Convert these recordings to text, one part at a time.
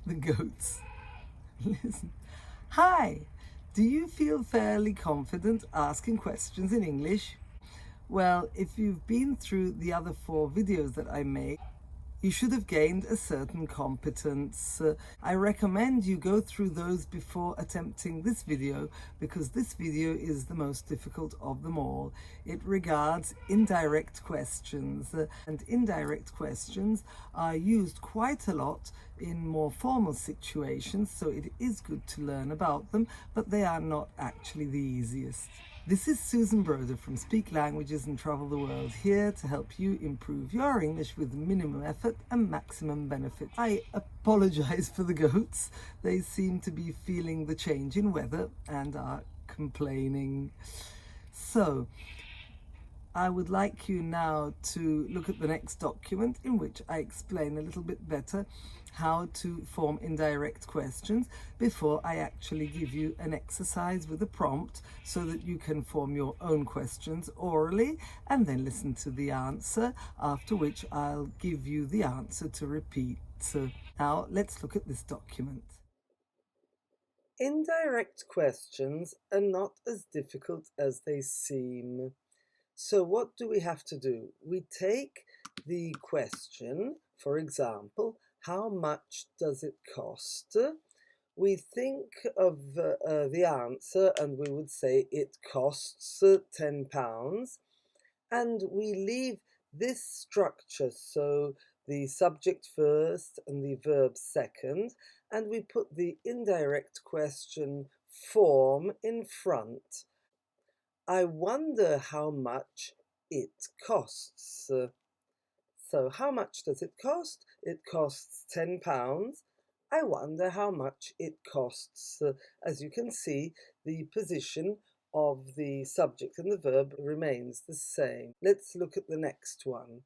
the goats. Listen. Hi, do you feel fairly confident asking questions in English? Well, if you've been through the other 4 videos that I made, you should have gained a certain competence. I recommend you go through those before attempting this video, because this video is the most difficult of them all. It regards indirect questions, and indirect questions are used quite a lot in more formal situations, so it is good to learn about them, but they are not actually the easiest. This is Susan Broder from Speak Languages and Travel the World, here to help you improve your English with minimum effort and maximum benefit. I apologize for the goats. They seem to be feeling the change in weather and are complaining. So, I would like you now to look at the next document, in which I explain a little bit better how to form indirect questions before I actually give you an exercise with a prompt so that you can form your own questions orally and then listen to the answer, after which I'll give you the answer to repeat. So now let's look at this document. Indirect questions are not as difficult as they seem. So what do we have to do? We take the question, for example, how much does it cost? We think of the answer and we would say it costs £10, and we leave this structure, so the subject first and the verb second, and we put the indirect question form in front. I wonder how much it costs. So how much does it cost? It costs £10. I wonder how much it costs. As you can see, the position of the subject and the verb remains the same. Let's look at the next one.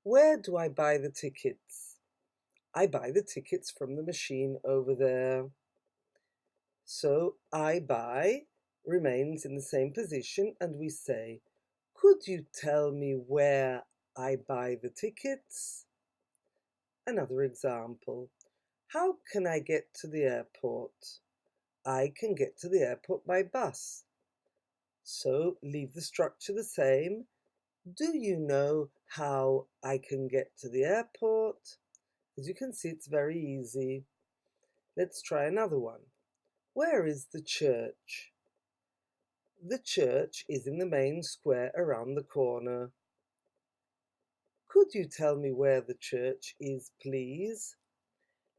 Where do I buy the tickets? I buy the tickets from the machine over there. So I buy remains in the same position, and we say, could you tell me where I buy the tickets? Another example. How can I get to the airport? I can get to the airport by bus. So leave the structure the same. Do you know how I can get to the airport? As you can see, it's very easy. Let's try another one. Where is the church? The church is in the main square around the corner. Could you tell me where the church is, please?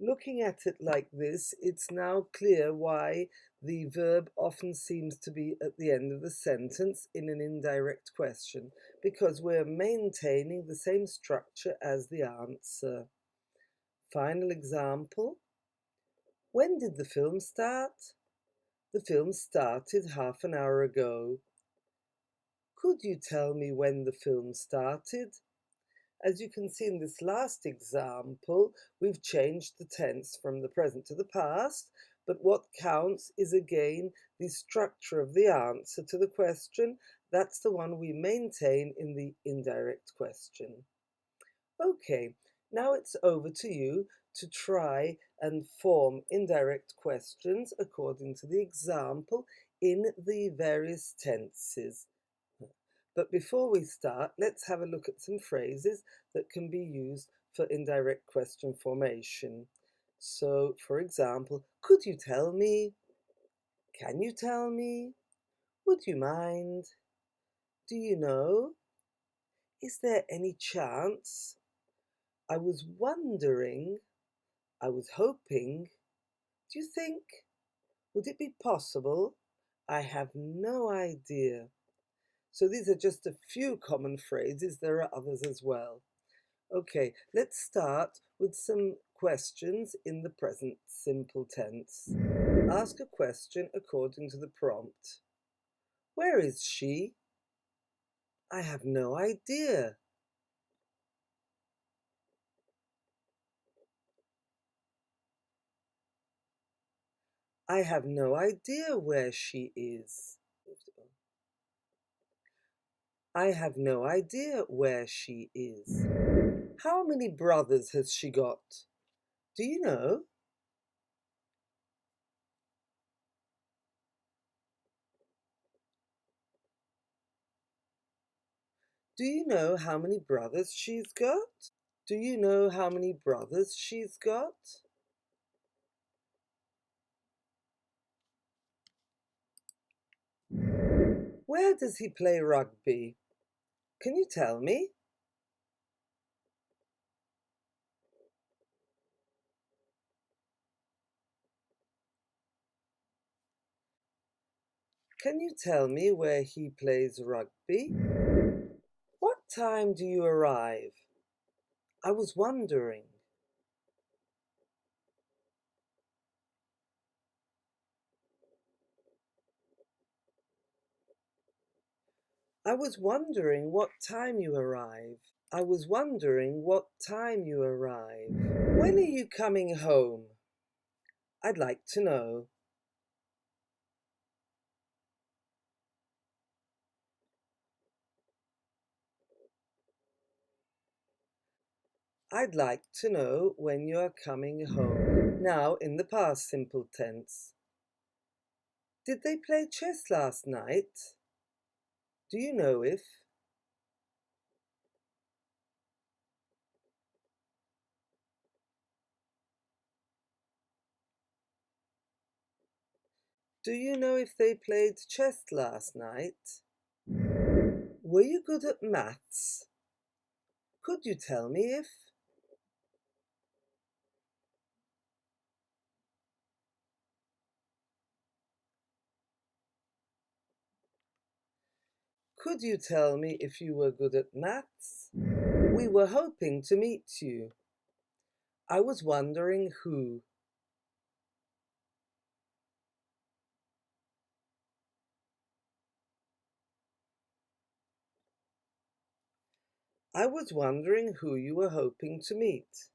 Looking at it like this, it's now clear why the verb often seems to be at the end of the sentence in an indirect question, because we're maintaining the same structure as the answer. Final example. When did the film start? The film started half an hour ago. Could you tell me when the film started? As you can see in this last example, we've changed the tense from the present to the past, but what counts is again the structure of the answer to the question. That's the one we maintain in the indirect question. Okay, now it's over to you to try and form indirect questions according to the example in the various tenses. But before we start, let's have a look at some phrases that can be used for indirect question formation. So, for example, could you tell me? Can you tell me? Would you mind? Do you know? Is there any chance? I was wondering. I was hoping. Do you think? Would it be possible? I have no idea. So these are just a few common phrases. There are others as well. Okay, let's start with some questions in the present simple tense. Ask a question according to the prompt. Where is she? I have no idea. I have no idea where she is. I have no idea where she is. How many brothers has she got? Do you know? Do you know how many brothers she's got? Do you know how many brothers she's got? Where does he play rugby? Can you tell me? Can you tell me where he plays rugby? What time do you arrive? I was wondering. I was wondering what time you arrive. I was wondering what time you arrive. When are you coming home? I'd like to know. I'd like to know when you are coming home. Now in the past simple tense. Did they play chess last night? Do you know if? Do you know if they played chess last night? Were you good at maths? Could you tell me if? Could you tell me if you were good at maths? We were hoping to meet you. I was wondering who. I was wondering who you were hoping to meet.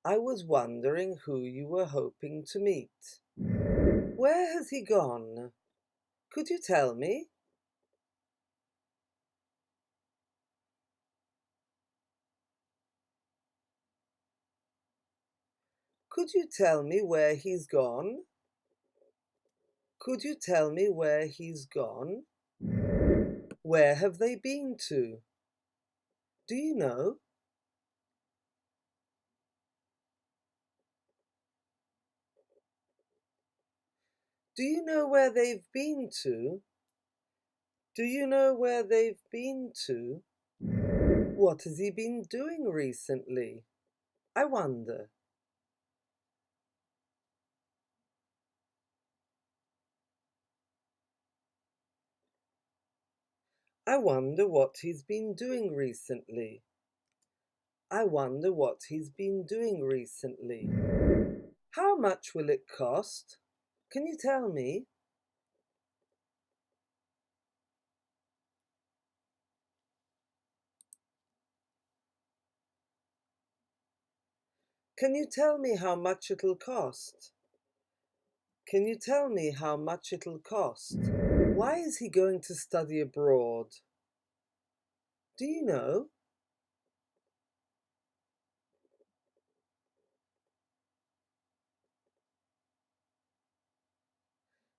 I was wondering who you were hoping to meet. Where has he gone? Could you tell me? Could you tell me where he's gone? Could you tell me where he's gone? Where have they been to? Do you know? Do you know where they've been to? Do you know where they've been to? What has he been doing recently? I wonder. I wonder what he's been doing recently. I wonder what he's been doing recently. How much will it cost? Can you tell me? Can you tell me how much it'll cost? Can you tell me how much it'll cost? Why is he going to study abroad? Do you know?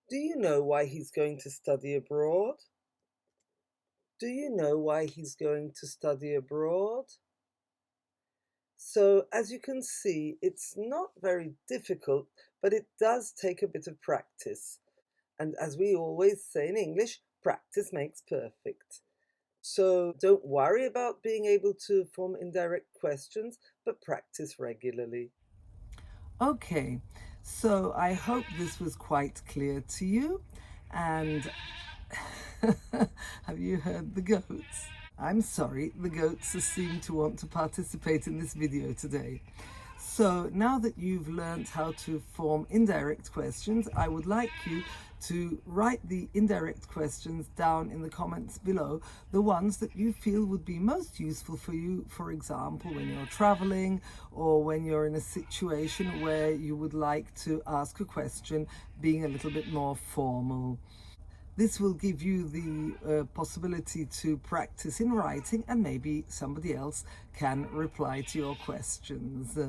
Do you know why he's going to study abroad? Do you know why he's going to study abroad? So, as you can see, it's not very difficult, but it does take a bit of practice. And as we always say in English, practice makes perfect. So don't worry about being able to form indirect questions, but practice regularly. Okay, so I hope this was quite clear to you. And have you heard the goats? I'm sorry, the goats seem to want to participate in this video today. So now that you've learned how to form indirect questions, I would like you to write the indirect questions down in the comments below, the ones that you feel would be most useful for you, for example, when you're traveling or when you're in a situation where you would like to ask a question being a little bit more formal. This will give you the possibility to practice in writing, and maybe somebody else can reply to your questions.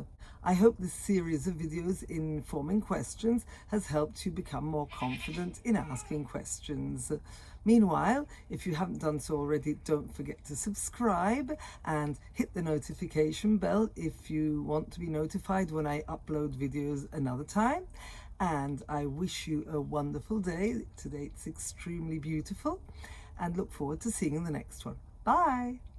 I hope this series of videos in forming questions has helped you become more confident in asking questions. Meanwhile, if you haven't done so already, don't forget to subscribe and hit the notification bell if you want to be notified when I upload videos another time. And I wish you a wonderful day. Today it's extremely beautiful, and look forward to seeing you in the next one. Bye!